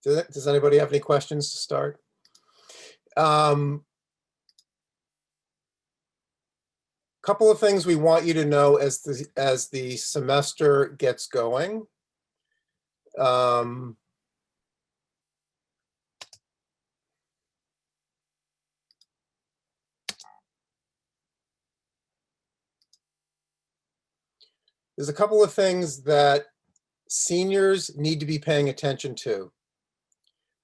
Does anybody have any questions to start? Couple of things we want you to know as the semester gets going. There's a couple of things that seniors need to be paying attention to.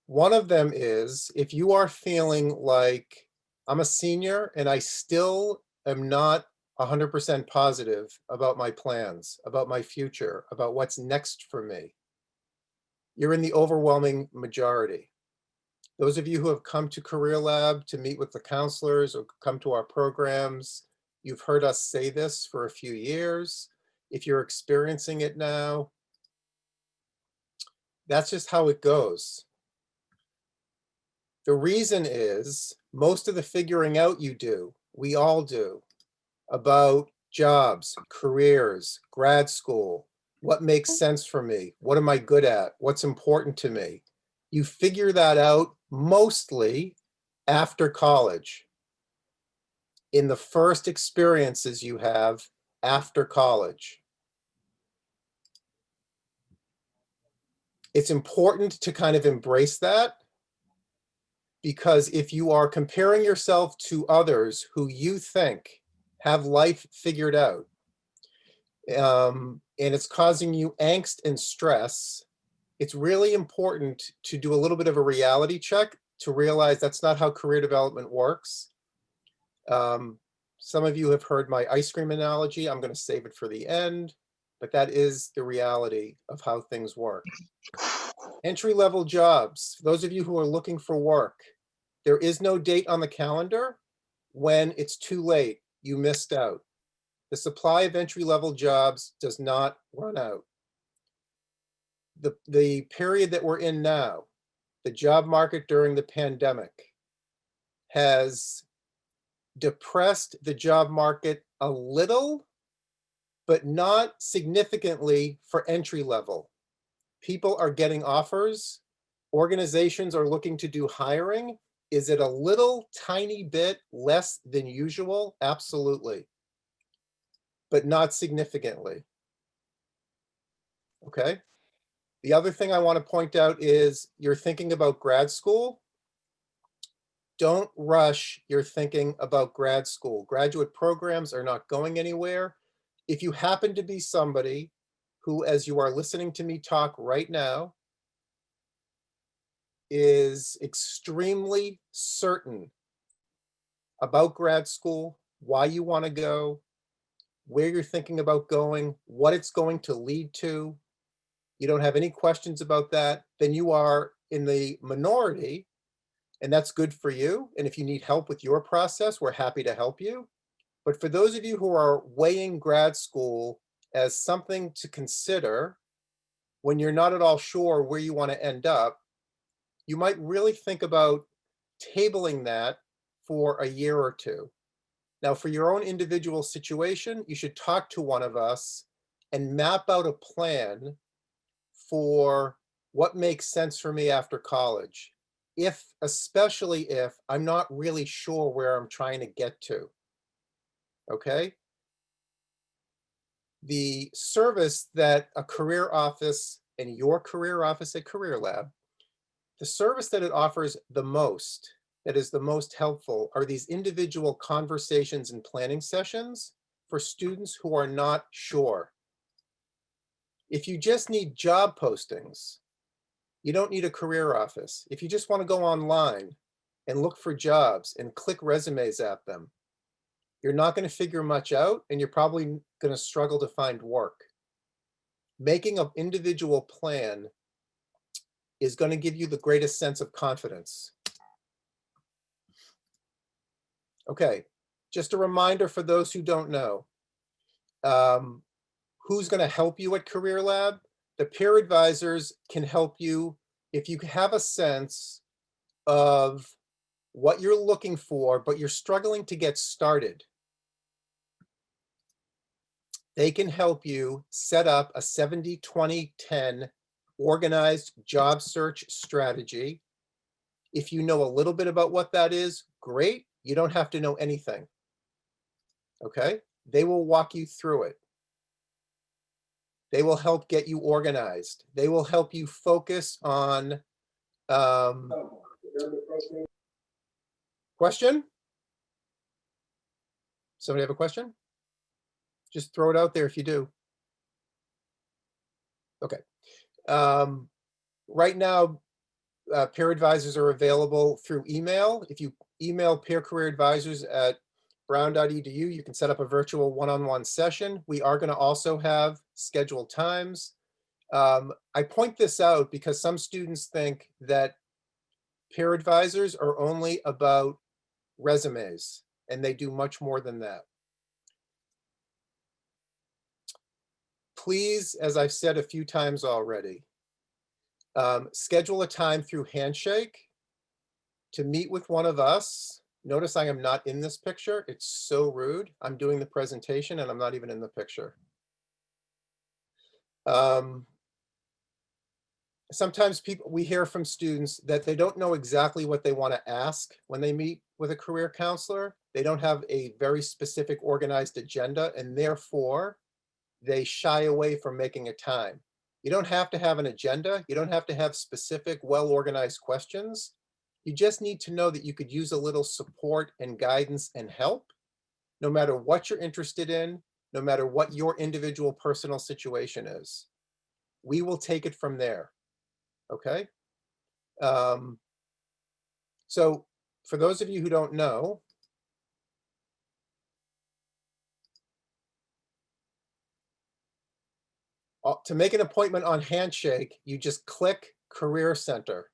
One of them is, if you are feeling like I'm a senior and I still am not 100% positive about my plans, about my future, about what's next for me, you're in the overwhelming majority. Those of you who have come to Career Lab to meet with the counselors or come to our programs, you've heard us say this for a few years. If you're experiencing it now, that's just how it goes. The reason is most of the figuring out you do, we all do, about jobs, careers, grad school, what makes sense for me, what am I good at, what's important to me. You figure that out mostly after college, in the first experiences you have after college. It's important to kind of embrace that, because if you are comparing yourself to others who you think have life figured out, and it's causing you angst and stress, it's really important to do a little bit of a reality check to realize that's not how career development works. Some of you have heard my ice cream analogy. I'm going to save it for the end, but that is the reality of how things work. Entry-level jobs, those of you who are looking for work, there is no date on the calendar when it's too late, you missed out. The supply of entry-level jobs does not run out. The period that we're in now, the job market during the pandemic, has depressed the job market a little, but not significantly for entry level. People are getting offers. Organizations are looking to do hiring. Is it a little tiny bit less than usual? Absolutely, but not significantly. Okay. The other thing I want to point out is you're thinking about grad school. Don't rush your thinking about grad school. Graduate programs are not going anywhere. If you happen to be somebody who, as you are listening to me talk right now, is extremely certain about grad school, why you want to go, where you're thinking about going, what it's going to lead to, you don't have any questions about that, then you are in the minority, and that's good for you. And if you need help with your process, we're happy to help you. But for those of you who are weighing grad school as something to consider when you're not at all sure where you want to end up, you might really think about tabling that for a year or two. Now, for your own individual situation, you should talk to one of us and map out a plan for what makes sense for me after college, especially if I'm not really sure where I'm trying to get to. Okay? The service that a career office and your career office at Career Lab, the service that it offers the most, that is the most helpful, are these individual conversations and planning sessions for students who are not sure. If you just need job postings, you don't need a career office. If you just want to go online and look for jobs and click resumes at them, you're not going to figure much out, and you're probably going to struggle to find work. Making an individual plan is going to give you the greatest sense of confidence. Okay, just a reminder for those who don't know, who's going to help you at Career Lab? The peer advisors can help you if you have a sense of what you're looking for, but you're struggling to get started. They can help you set up a 70-20-10 organized job search strategy. If you know a little bit about what that is, great. You don't have to know anything. Okay? They will walk you through it. They will help get you organized. They will help you focus on question? Somebody have a question? Just throw it out there if you do. Okay. Right now, peer advisors are available through email. If you email peer career advisors at brown.edu, you can set up a virtual one-on-one session. We are going to also have scheduled times. I point this out because some students think that peer advisors are only about resumes, and they do much more than that. Please, as I've said a few times already, schedule a time through Handshake to meet with one of us. Notice I am not in this picture. It's so rude. I'm doing the presentation and I'm not even in the picture. Sometimes we hear from students that they don't know exactly what they want to ask when they meet with a career counselor. They don't have a very specific organized agenda, and therefore they shy away from making a time. You don't have to have an agenda. You don't have to have specific, well-organized questions. You just need to know that you could use a little support and guidance and help, no matter what you're interested in, no matter what your individual personal situation is. We will take it from there, okay? So for those of you who don't know, to make an appointment on Handshake, you just click Career Center.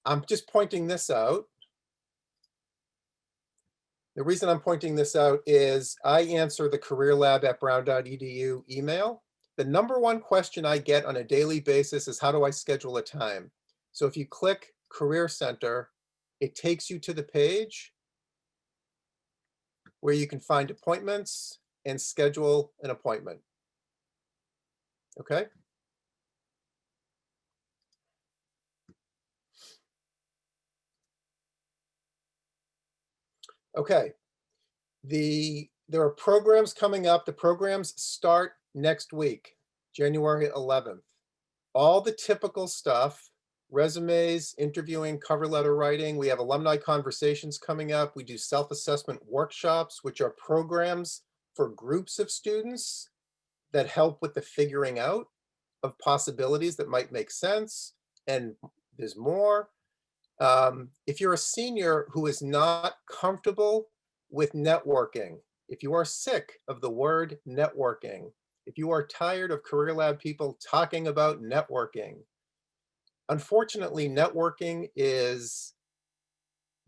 I'm just pointing this out. The reason I'm pointing this out is I answer the career lab at brown.edu email. The number one question I get on a daily basis is, how do I schedule a time? So if you click Career Center, it takes you to the page where you can find appointments and schedule an appointment. Okay? Okay. There are programs coming up. The programs start next week, January 11th. All the typical stuff, resumes, interviewing, cover letter writing. We have alumni conversations coming up. We do self-assessment workshops, which are programs for groups of students that help with the figuring out of possibilities that might make sense. And there's more. If you're a senior who is not comfortable with networking, if you are sick of the word networking, if you are tired of Career Lab people talking about networking, unfortunately, networking is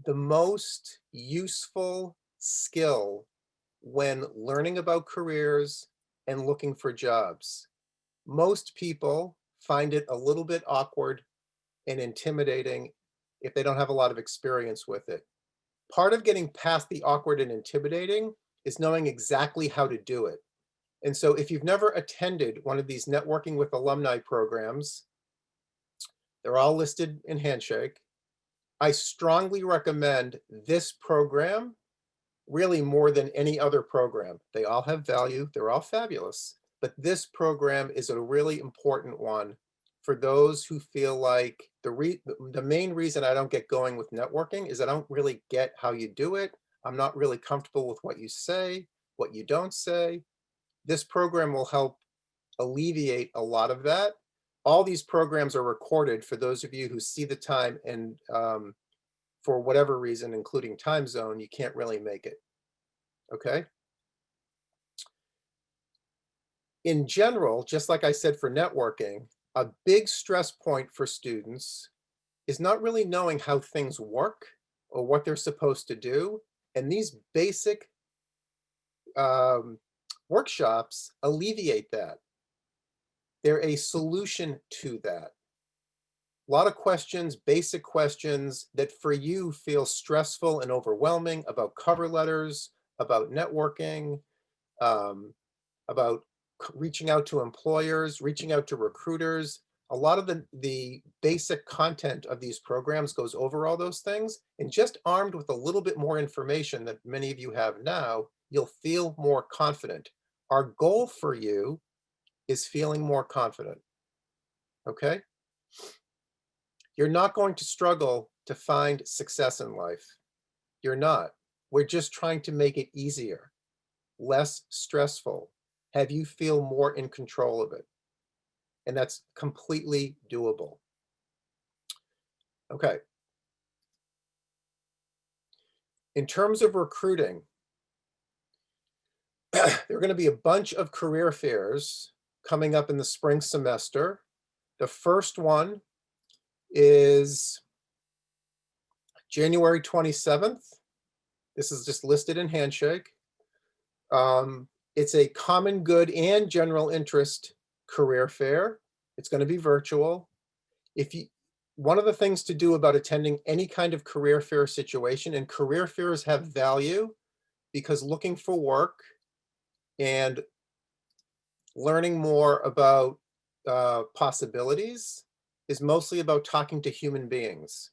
the most useful skill when learning about careers and looking for jobs. Most people find it a little bit awkward and intimidating if they don't have a lot of experience with it. Part of getting past the awkward and intimidating is knowing exactly how to do it. And so if you've never attended one of these networking with alumni programs, they're all listed in Handshake. I strongly recommend this program, really more than any other program. They all have value, they're all fabulous, but this program is a really important one for those who feel like the main reason I don't get going with networking is I don't really get how you do it. I'm not really comfortable with what you say, what you don't say. This program will help alleviate a lot of that. All these programs are recorded for those of you who see the time and for whatever reason, including time zone, you can't really make it, okay? In general, just like I said for networking, a big stress point for students is not really knowing how things work or what they're supposed to do. And these basic workshops alleviate that. They're a solution to that. A lot of questions, basic questions that for you feel stressful and overwhelming about cover letters, about networking, about reaching out to employers, reaching out to recruiters. A lot of the basic content of these programs goes over all those things. And just armed with a little bit more information that many of you have now, you'll feel more confident. Our goal for you is feeling more confident. Okay? You're not going to struggle to find success in life. You're not. We're just trying to make it easier, less stressful, have you feel more in control of it. And that's completely doable. Okay. In terms of recruiting, there are going to be a bunch of career fairs coming up in the spring semester. The first one is January 27th. This is just listed in Handshake. It's a common good and general interest career fair. It's going to be virtual. One of the things to do about attending any kind of career fair situation, and career fairs have value because looking for work and learning more about possibilities is mostly about talking to human beings.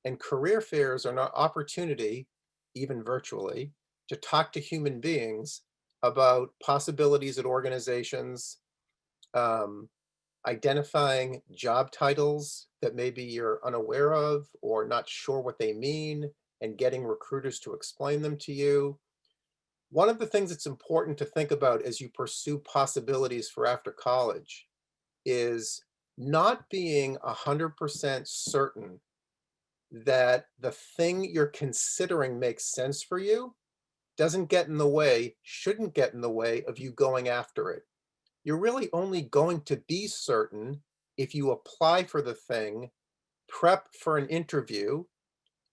And career fairs are an opportunity, even virtually, to talk to human beings about possibilities at organizations, identifying job titles that maybe you're unaware of or not sure what they mean, and getting recruiters to explain them to you. One of the things that's important to think about as you pursue possibilities for after college is not being 100% certain that the thing you're considering makes sense for you doesn't get in the way, shouldn't get in the way of you going after it. You're really only going to be certain if you apply for the thing, prep for an interview,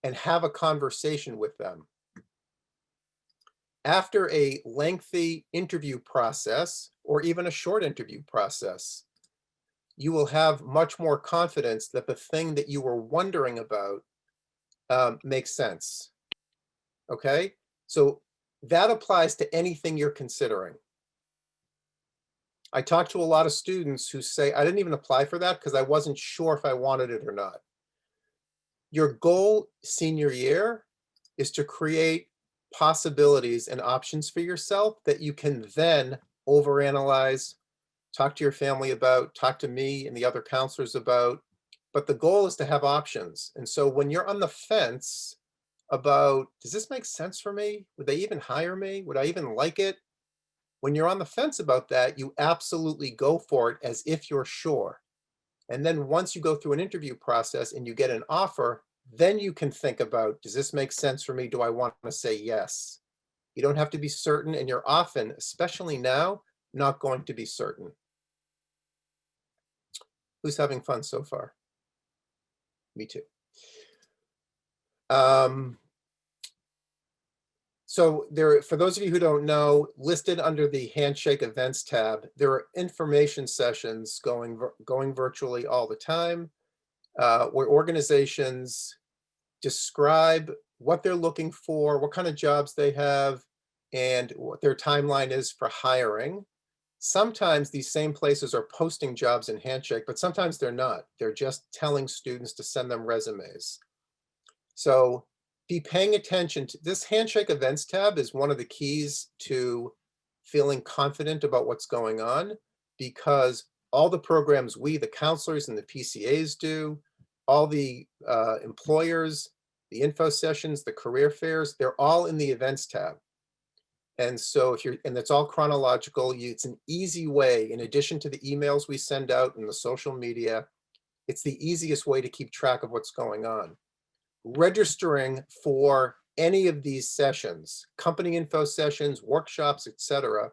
and have a conversation with them. After a lengthy interview process, or even a short interview process, you will have much more confidence that the thing that you were wondering about makes sense. Okay? So that applies to anything you're considering. I talk to a lot of students who say, I didn't even apply for that because I wasn't sure if I wanted it or not. Your goal senior year is to create possibilities and options for yourself that you can then overanalyze, talk to your family about, talk to me and the other counselors about. But the goal is to have options. And so when you're on the fence about, does this make sense for me? Would they even hire me? Would I even like it? When you're on the fence about that, you absolutely go for it as if you're sure. And then once you go through an interview process and you get an offer, then you can think about, does this make sense for me? Do I want to say yes? You don't have to be certain, and you're often, especially now, not going to be certain. Who's having fun so far? Me too. So there, for those of you who don't know, listed under the Handshake Events tab, there are information sessions going virtually all the time, where organizations describe what they're looking for, what kind of jobs they have, and what their timeline is for hiring. Sometimes these same places are posting jobs in Handshake, but sometimes they're not. They're just telling students to send them resumes. So be paying attention to this. Handshake Events tab is one of the keys to feeling confident about what's going on, because all the programs we, the counselors and the PCAs do, all the employers, the info sessions, the career fairs, they're all in the events tab. And so and it's all chronological. It's an easy way, in addition to the emails we send out and the social media, it's the easiest way to keep track of what's going on. Registering for any of these sessions, company info sessions, workshops, etc.,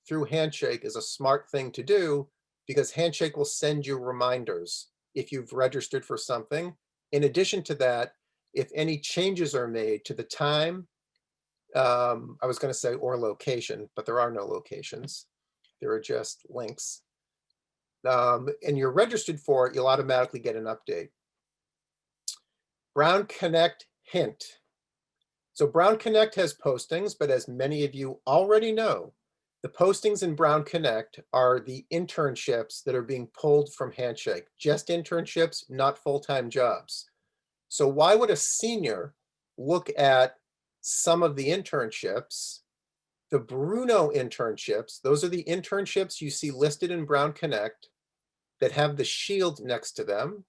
through Handshake is a smart thing to do, because Handshake will send you reminders if you've registered for something. In addition to that, if any changes are made to the time, I was going to say or location, but there are no locations. There are just links. And you're registered for it, you'll automatically get an update. Brown Connect hint. So Brown Connect has postings, but as many of you already know, The postings in Brown Connect are the internships that are being pulled from Handshake, just internships, not full-time jobs. So why would a senior look at some of the internships? The Bruno internships, those are the internships you see listed in Brown Connect that have the shield next to them.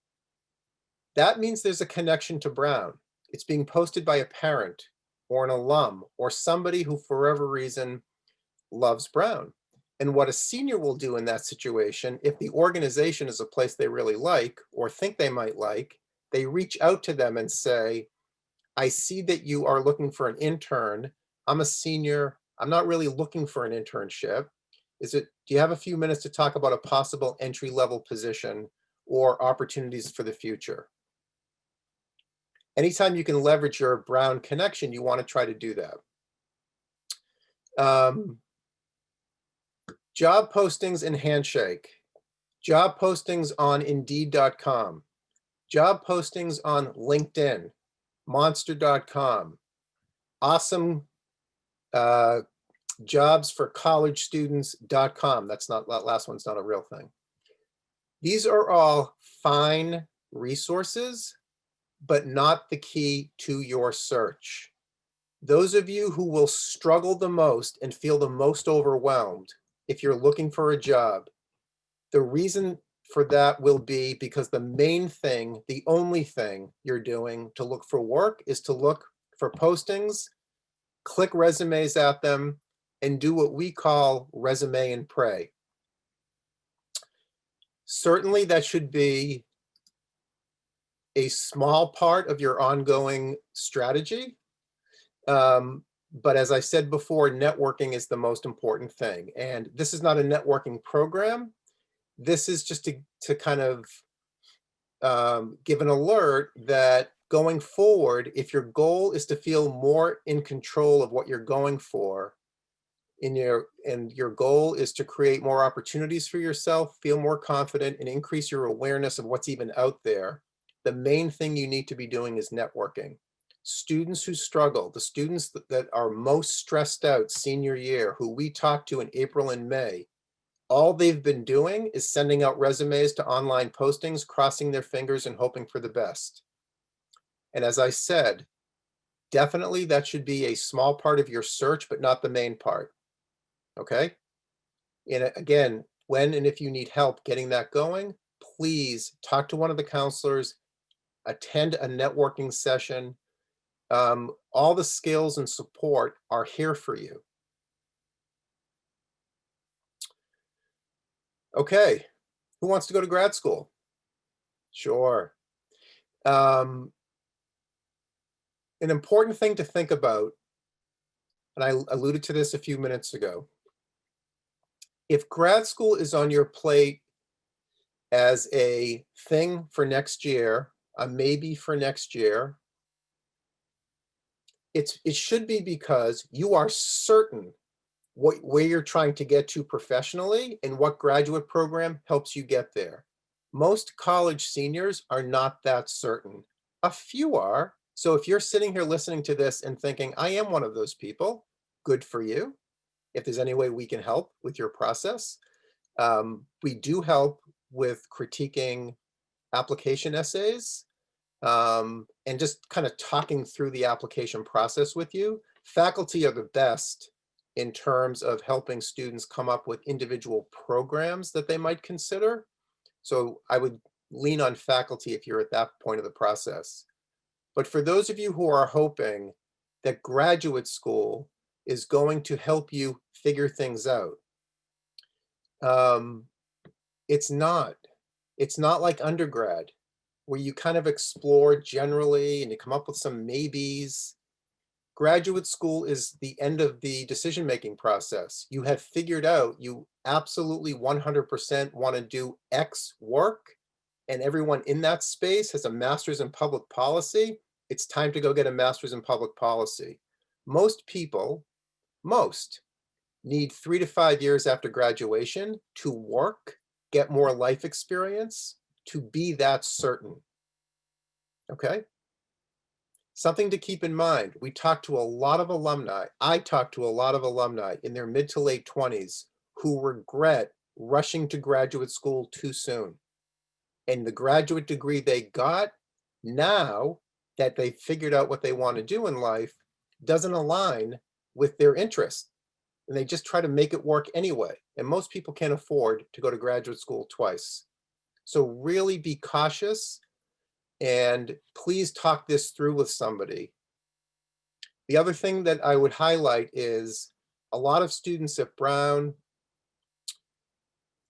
That means there's a connection to Brown. It's being posted by a parent or an alum or somebody who, for whatever reason, loves Brown. And what a senior will do in that situation, if the organization is a place they really like or think they might like, they reach out to them and say, I see that you are looking for an intern. I'm a senior. I'm not really looking for an internship. Do you have a few minutes to talk about a possible entry-level position or opportunities for the future? Anytime you can leverage your Brown connection, you want to try to do that. Job postings in Handshake, job postings on Indeed.com, job postings on LinkedIn, Monster.com, awesome jobs for college students.com. That last one's not a real thing. These are all fine resources, but not the key to your search. Those of you who will struggle the most and feel the most overwhelmed if you're looking for a job, the reason for that will be because the main thing, the only thing you're doing to look for work is to look for postings, click resumes at them, and do what we call resume and pray. Certainly that should be a small part of your ongoing strategy. But as I said before, networking is the most important thing. And this is not a networking program. This is just to kind of give an alert that going forward, if your goal is to feel more in control of what you're going for, and your goal is to create more opportunities for yourself, feel more confident, and increase your awareness of what's even out there, the main thing you need to be doing is networking. Students who struggle, the students that are most stressed out senior year, who we talked to in April and May, all they've been doing is sending out resumes to online postings, crossing their fingers and hoping for the best. And as I said, definitely that should be a small part of your search, but not the main part. Okay? And again, when and if you need help getting that going, please talk to one of the counselors, attend a networking session. All the skills and support are here for you. Okay, who wants to go to grad school? Sure. An important thing to think about, and I alluded to this a few minutes ago, if grad school is on your plate as a thing for next year, a maybe for next year, it should be because you are certain where you're trying to get to professionally and what graduate program helps you get there. Most college seniors are not that certain. A few are. So if you're sitting here listening to this and thinking, I am one of those people, good for you. If there's any way we can help with your process, we do help with critiquing application essays, and just kind of talking through the application process with you. Faculty are the best in terms of helping students come up with individual programs that they might consider. So I would lean on faculty if you're at that point of the process. But for those of you who are hoping that graduate school is going to help you figure things out, it's not. It's not like undergrad, where you kind of explore generally and you come up with some maybes. Graduate school is the end of the decision-making process. You have figured out you absolutely 100% want to do X work, and everyone in that space has a master's in public policy. It's time to go get a master's in public policy. Most people, need 3 to 5 years after graduation to work, get more life experience, to be that certain. Okay? Something to keep in mind, we talk to a lot of alumni. I talk to a lot of alumni in their mid to late 20s who regret rushing to graduate school too soon. And the graduate degree they got, now that they've figured out what they want to do in life, doesn't align with their interest. And they just try to make it work anyway. And most people can't afford to go to graduate school twice. So really be cautious and please talk this through with somebody. The other thing that I would highlight is a lot of students at Brown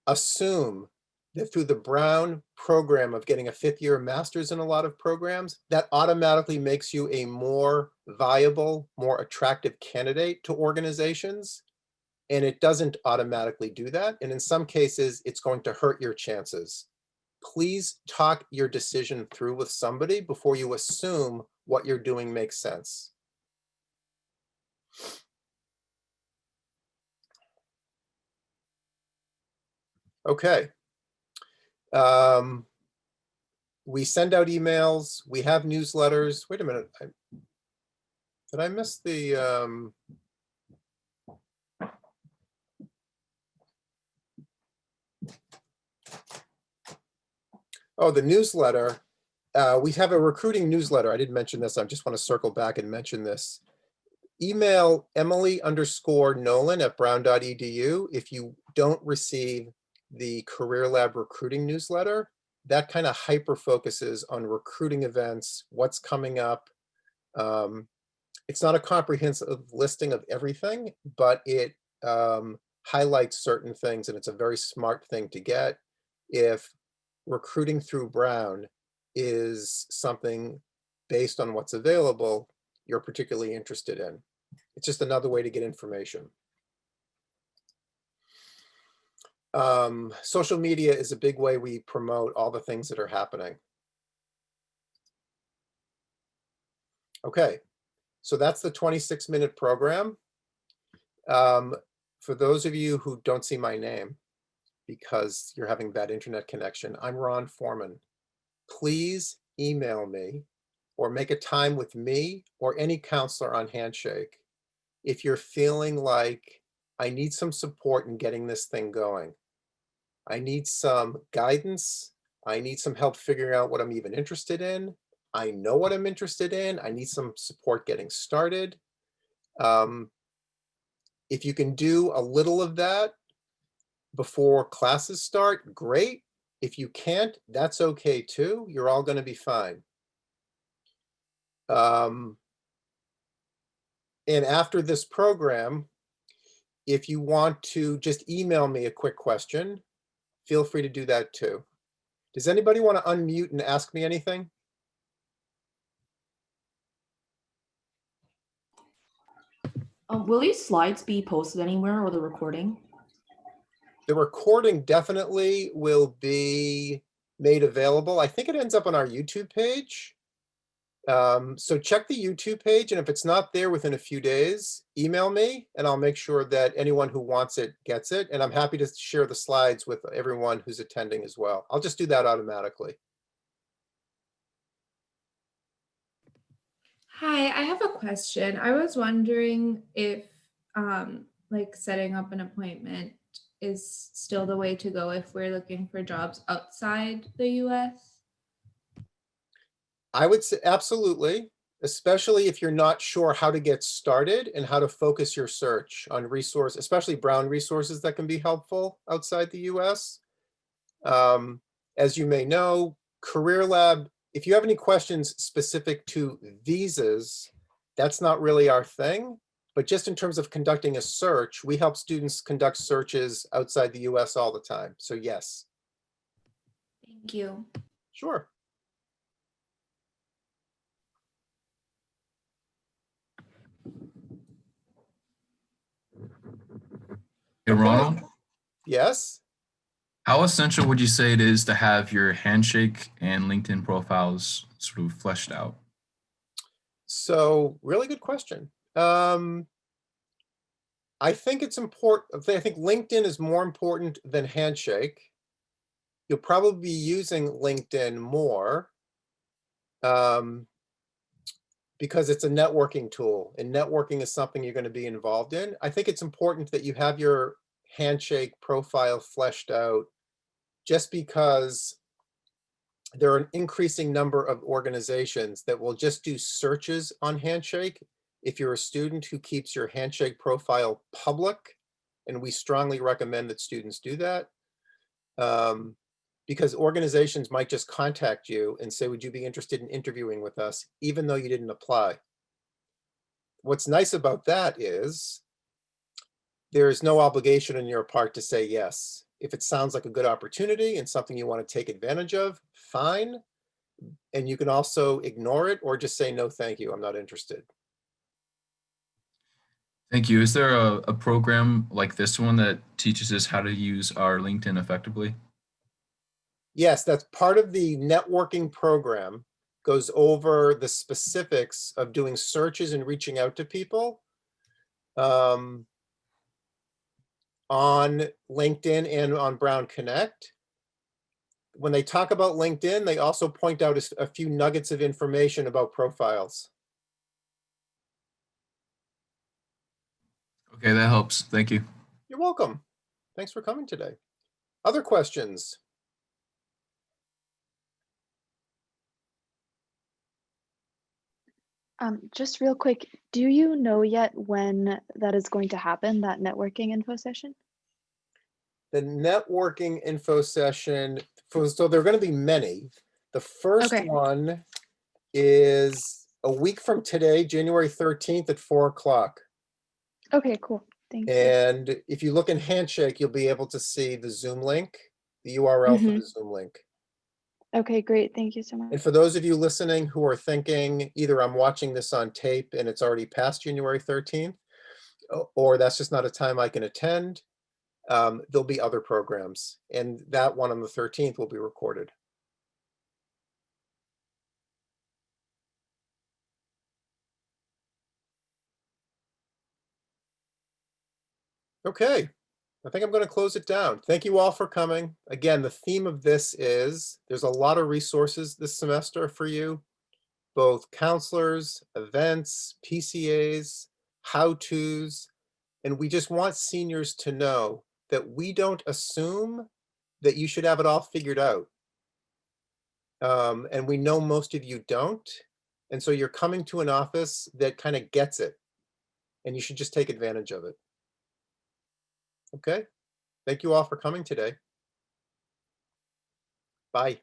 assume that through the Brown program of getting a fifth-year master's in a lot of programs, that automatically makes you a more viable, more attractive candidate to organizations. And it doesn't automatically do that. And in some cases, it's going to hurt your chances. Please talk your decision through with somebody before you assume what you're doing makes sense. Okay. We send out emails, we have newsletters. Wait a minute. Did I miss the, oh, the newsletter. We have a recruiting newsletter. I didn't mention this. I just want to circle back and mention this. Email Emily_Nolan@brown.edu if you don't receive the Career Lab recruiting newsletter. That kind of hyper focuses on recruiting events, what's coming up. It's not a comprehensive listing of everything, but it highlights certain things, and it's a very smart thing to get if recruiting through Brown is something based on what's available you're particularly interested in. It's just another way to get information. Social media is a big way we promote all the things that are happening. Okay, so that's the 26-minute program. For those of you who don't see my name because you're having bad internet connection, I'm Ron Foreman. Please email me or make a time with me or any counselor on Handshake if you're feeling like I need some support in getting this thing going. I need some guidance. I need some help figuring out what I'm even interested in. I know what I'm interested in. I need some support getting started. If you can do a little of that before classes start, great. If you can't, that's okay too. You're all going to be fine. And after this program, if you want to just email me a quick question, feel free to do that too. Does anybody want to unmute and ask me anything? Will these slides be posted anywhere or the recording? The recording definitely will be made available. I think it ends up on our YouTube page. So check the YouTube page, and if it's not there within a few days, email me and I'll make sure that anyone who wants it gets it. And I'm happy to share the slides with everyone who's attending as well. I'll just do that automatically. Hi, I have a question. I was wondering if like setting up an appointment is still the way to go if we're looking for jobs outside the US. I would say absolutely, especially if you're not sure how to get started and how to focus your search on resource, especially Brown resources that can be helpful outside the US. As you may know, Career Lab, if you have any questions specific to visas, that's not really our thing. But just in terms of conducting a search, we help students conduct searches outside the US all the time. So yes. Thank you. Sure. Hey, Ronald, Yes. how essential would you say it is to have your Handshake and LinkedIn profiles sort of fleshed out? So really good question. I think it's important. I think LinkedIn is more important than Handshake. You'll probably be using LinkedIn more. because it's a networking tool, and networking is something you're going to be involved in. I think it's important that you have your handshake profile fleshed out, just because there are an increasing number of organizations that will just do searches on Handshake. If you're a student who keeps your Handshake profile public, and we strongly recommend that students do that, because organizations might just contact you and say, would you be interested in interviewing with us, even though you didn't apply? What's nice about that is there is no obligation on your part to say yes. If it sounds like a good opportunity and something you want to take advantage of, fine. And you can also ignore it or just say, no, thank you, I'm not interested. Thank you. Is there a program like this one that teaches us how to use our LinkedIn effectively? Yes, that's part of the networking program, goes over the specifics of doing searches and reaching out to people on LinkedIn and on Brown Connect. When they talk about LinkedIn, they also point out a few nuggets of information about profiles. Okay, that helps. Thank you. You're welcome. Thanks for coming today. Other questions? Just real quick, do you know yet when that is going to happen, that networking info session? The networking info session, so there are going to be many. The first Okay. one is a week from today, January 13th at 4 o'clock. Okay, cool. Thank you. And if you look in Handshake, you'll be able to see the Zoom link, the URL for the Zoom link. Okay, great. Thank you so And much. for those of you listening who are thinking either I'm watching this on tape and it's already past January 13th, or that's just not a time I can attend, there'll be other programs, and that one on the 13th will be recorded. Okay, I think I'm going to close it down. Thank you all for coming. Again, the theme of this is there's a lot of resources this semester for you, both counselors, events, PCAs, how-tos, and we just want seniors to know that we don't assume that you should have it all figured out. And we know most of you don't. And so you're coming to an office that kind of gets it, and you should just take advantage of it. Okay, thank you all for coming today. Bye.